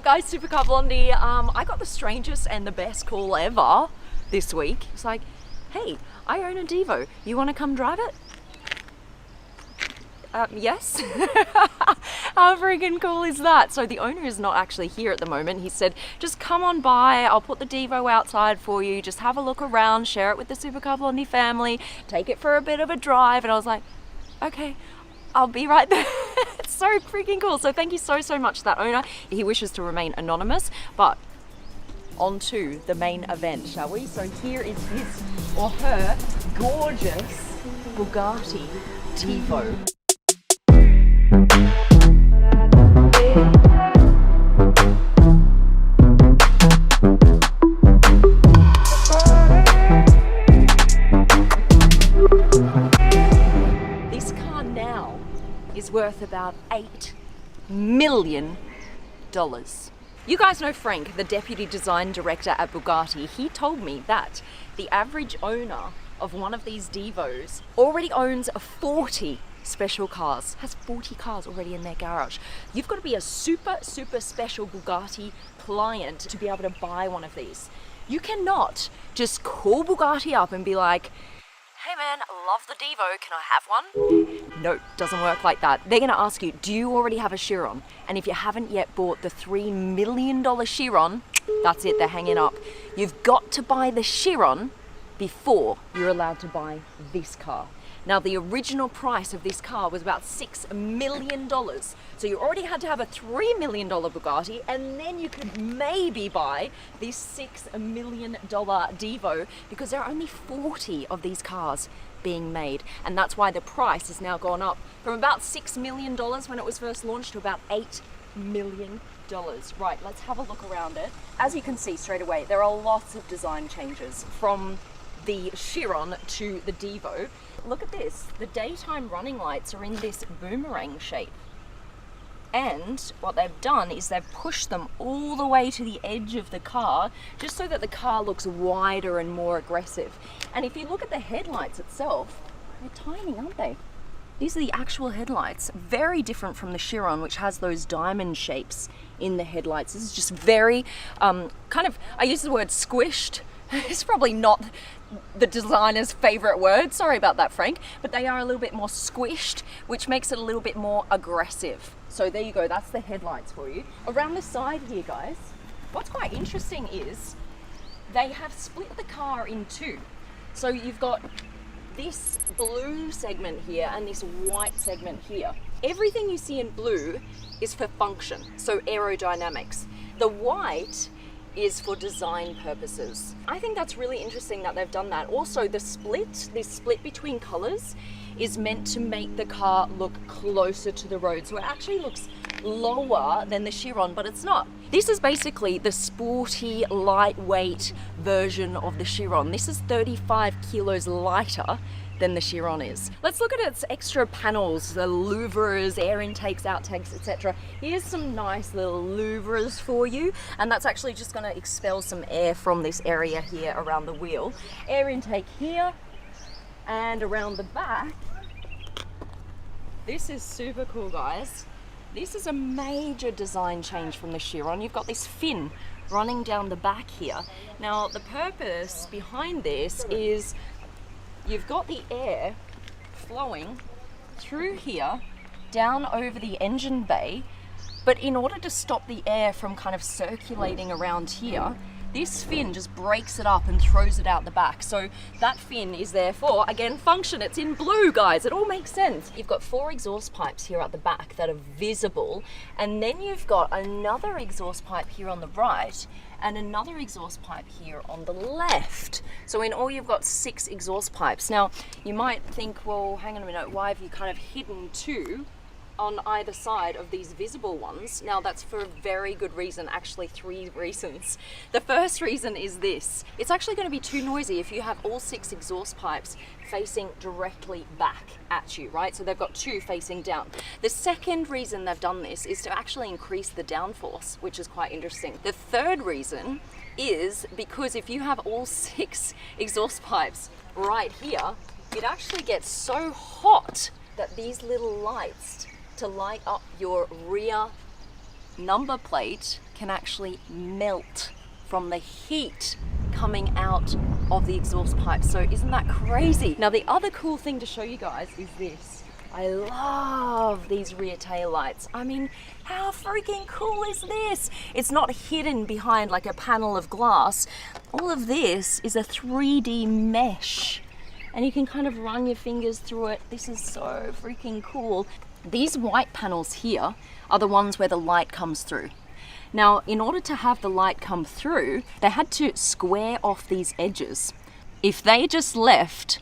guys, Super Car Blondie. I got the strangest and the best call ever this week. It's like, hey, I own a Devo. You want to come drive it? Yes. How freaking cool is that? So the owner is not actually here at the moment. He said, just come on by. I'll put the Devo outside for you. Just have a look around, share it with the Super Car Blondie family, take it for a bit of a drive. And I was like, okay, I'll be right there. It's so freaking cool. So thank you so much to that owner. He wishes to remain anonymous, but on to the main event, shall we? So here is his or her gorgeous Bugatti Devo. This car now is worth about $8 million. You guys know Frank, the deputy design director at Bugatti. He told me that the average owner of one of these Devos already owns 40 special cars, has 40 cars already in their garage. You've got to be a super special Bugatti client to be able to buy one of these. You cannot just call Bugatti up and be like, hey man, I love the Devo, can I have one? No, doesn't work like that. They're gonna ask you, do you already have a Chiron? And if you haven't yet bought the $3 million Chiron, that's it, they're hanging up. You've got to buy the Chiron before you're allowed to buy this car. Now, the original price of this car was about $6 million. So you already had to have a $3 million Bugatti, and then you could maybe buy this $6 million Devo, because there are only 40 of these cars being made. And that's why the price has now gone up from about $6 million when it was first launched to about $8 million. Right, let's have a look around it. As you can see straight away, there are lots of design changes from the Chiron to the Devo. Look at this, the daytime running lights are in this boomerang shape. And what they've done is they've pushed them all the way to the edge of the car, just so that the car looks wider and more aggressive. And if you look at the headlights itself, they're tiny, aren't they? These are the actual headlights, very different from the Chiron, which has those diamond shapes in the headlights. This is just very, kind of, I use the word squished. It's probably not the designer's favorite word, sorry about that, Frank, but they are a little bit more squished, which makes it a little bit more aggressive. So there you go, that's the headlights for you. Around the side here, guys, what's quite interesting is they have split the car in two. So you've got this blue segment here and this white segment here. Everything you see in blue is for function, so aerodynamics. The white is for design purposes. I think that's really interesting that they've done that. Also, this split between colors is meant to make the car look closer to the road. So it actually looks lower than the Chiron, but it's not. This is basically the sporty, lightweight version of the Chiron. This is 35 kilos lighter than the Chiron is. Let's look at its extra panels, the louvres, air intakes, outtakes, etc. Here's some nice little louvres for you, and that's actually just going to expel some air from this area here around the wheel. Air intake here and around the back. This is super cool, guys. This is a major design change from the Chiron. You've got this fin running down the back here. Now, the purpose behind this is you've got the air flowing through here, down over the engine bay, but in order to stop the air from kind of circulating around here, this fin just breaks it up and throws it out the back. So that fin is there for, again, function. It's in blue, guys. It all makes sense. You've got 4 exhaust pipes here at the back that are visible, and then you've got another exhaust pipe here on the right and another exhaust pipe here on the left. So in all, you've got 6 exhaust pipes. Now, you might think, well, hang on a minute, why have you kind of hidden 2 on either side of these visible ones? Now, that's for a very good reason, actually 3 reasons. The first reason is this: it's actually going to be too noisy if you have all 6 exhaust pipes facing directly back at you, right? So they've got 2 facing down. The second reason they've done this is to actually increase the downforce, which is quite interesting. The third reason is because if you have all 6 exhaust pipes right here, it actually gets so hot that these little lights to light up your rear number plate can actually melt from the heat coming out of the exhaust pipe. So isn't that crazy? Now the other cool thing to show you guys is this. I love these rear tail lights. I mean, how freaking cool is this? It's not hidden behind like a panel of glass. All of this is a 3D mesh, and you can kind of run your fingers through it. This is so freaking cool. These white panels here are the ones where the light comes through. Now, in order to have the light come through, they had to square off these edges. If they just left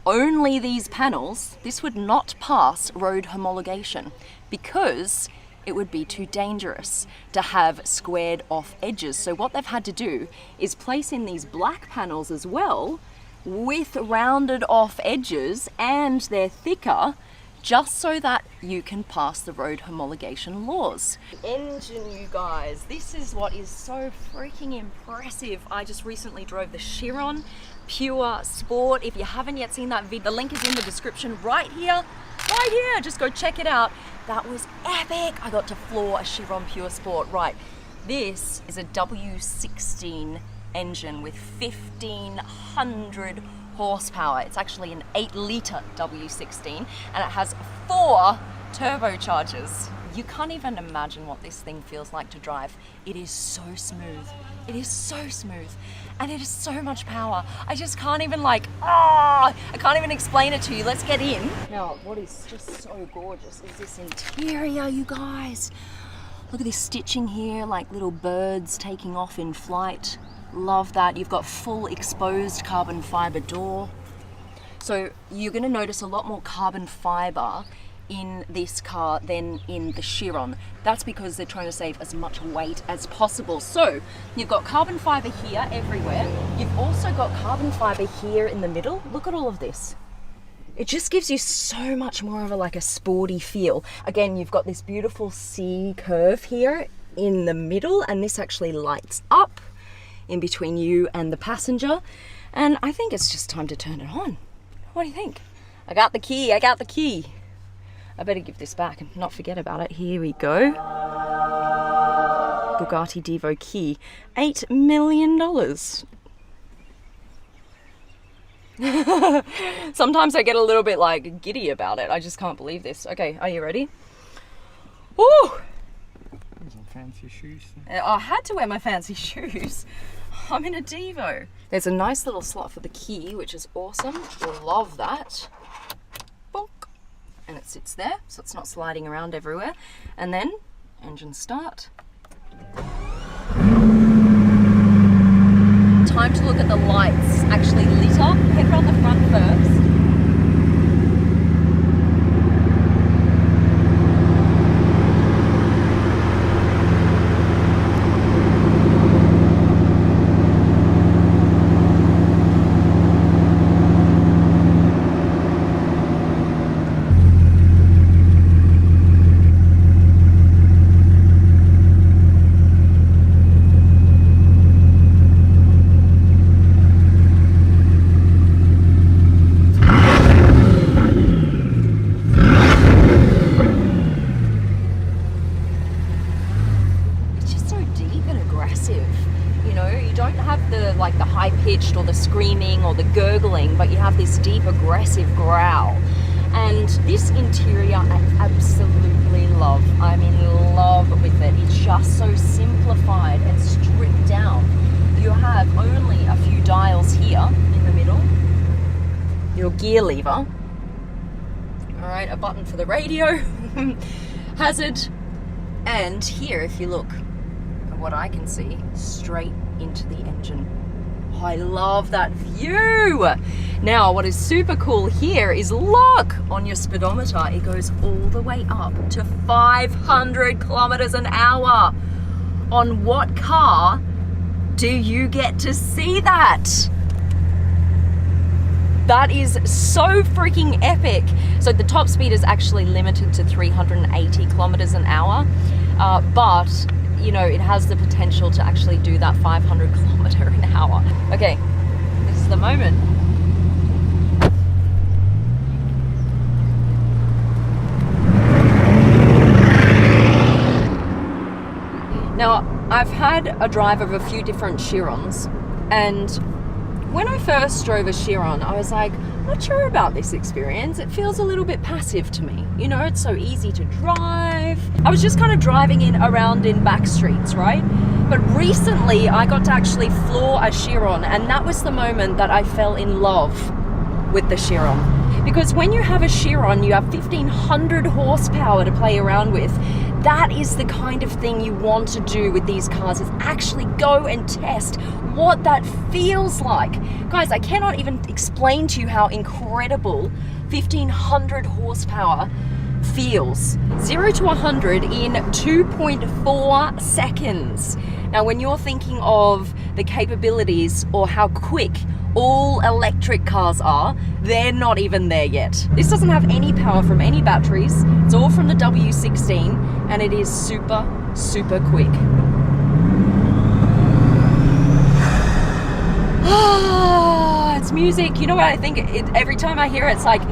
only these panels, this would not pass road homologation because it would be too dangerous to have squared off edges. So what they've had to do is place in these black panels as well with rounded off edges, and they're thicker, just so that you can pass the road homologation laws. Engine, you guys, this is what is so freaking impressive. I just recently drove the Chiron Pure Sport. If you haven't yet seen that video, the link is in the description right here, just go check it out. That was epic. I got to floor a Chiron Pure Sport. Right, this is a W16 engine with 1500 horsepower. It's actually an 8-litre W16, and it has 4 turbochargers. You can't even imagine what this thing feels like to drive. It is so smooth. It is so smooth, and it is so much power. I just can't even I can't even explain it to you. Let's get in. Now, what is just so gorgeous is this interior, you guys. Look at this stitching here, like little birds taking off in flight. Love that. You've got full exposed carbon fiber door. So you're going to notice a lot more carbon fiber in this car than in the Chiron. That's because they're trying to save as much weight as possible. So you've got carbon fiber here everywhere. You've also got carbon fiber here in the middle. Look at all of this. It just gives you so much more of a sporty feel. Again, you've got this beautiful C curve here in the middle, and this actually lights up in between you and the passenger. And I think it's just time to turn it on. What do you think? I got the key. I better give this back and not forget about it. Here we go. Bugatti Divo key. $8 million. Sometimes I get a little bit giddy about it. I just can't believe this. Okay, are you ready? Woo! Some fancy shoes. I had to wear my fancy shoes. I'm in a Devo. There's a nice little slot for the key, which is awesome. Love that. Bonk. And it sits there, so it's not sliding around everywhere. And then, engine start. Time to look at the lights actually lit up. Head around the front first. The high-pitched or the screaming or the gurgling, but you have this deep aggressive growl. And this interior I absolutely love. I'm in love with it. It's just so simplified and stripped down. You have only a few dials here in the middle. Your gear lever. Alright, a button for the radio. Hazard. And here, if you look at what I can see, straight into the engine. I love that view. Now, what is super cool here is look on your speedometer. It goes all the way up to 500 kilometers an hour. On what car do you get to see that? That is so freaking epic. So the top speed is actually limited to 380 kilometers an hour, but you know, it has the potential to actually do that 500 kilometer an hour. Okay, this is the moment. Now, I've had a drive of a few different Chirons, and when I first drove a Chiron, I was like, not sure about this experience. It feels a little bit passive to me. You know, it's so easy to drive. I was just kind of driving around in back streets, right? But recently I got to actually floor a Chiron, and that was the moment that I fell in love with the Chiron. Because when you have a Chiron, you have 1,500 horsepower to play around with. That is the kind of thing you want to do with these cars, is actually go and test what that feels like. Guys, I cannot even explain to you how incredible 1,500 horsepower feels. 0 to 100 in 2.4 seconds. Now, when you're thinking of the capabilities or how quick all electric cars are, they're not even there yet. This doesn't have any power from any batteries. It's all from the W16, and it is super, super quick. It's music. You know what I think? Every time I hear it, it's like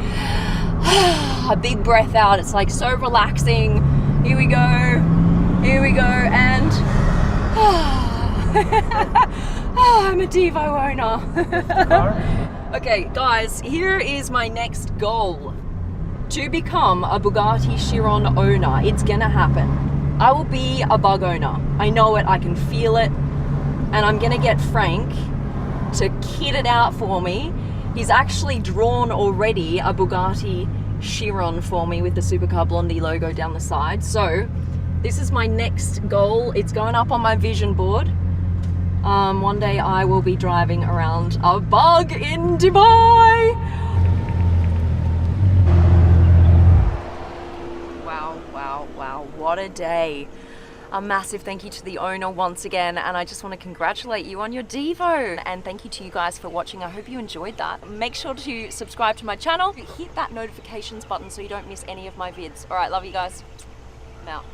a big breath out. It's like so relaxing. Here we go, and I'm a Devo owner. Okay, guys, here is my next goal: to become a Bugatti Chiron owner. It's gonna happen. I will be a bug owner. I know it, I can feel it, and I'm gonna get Frank to kit it out for me. He's actually drawn already a Bugatti Chiron for me with the Supercar Blondie logo down the side. So this is my next goal. It's going up on my vision board. One day I will be driving around a bug in Dubai. Wow, wow, wow, what a day. A massive thank you to the owner once again, and I just want to congratulate you on your Devo. And thank you to you guys for watching. I hope you enjoyed that. Make sure to subscribe to my channel. Hit that notifications button so you don't miss any of my vids. All right, love you guys. I'm out.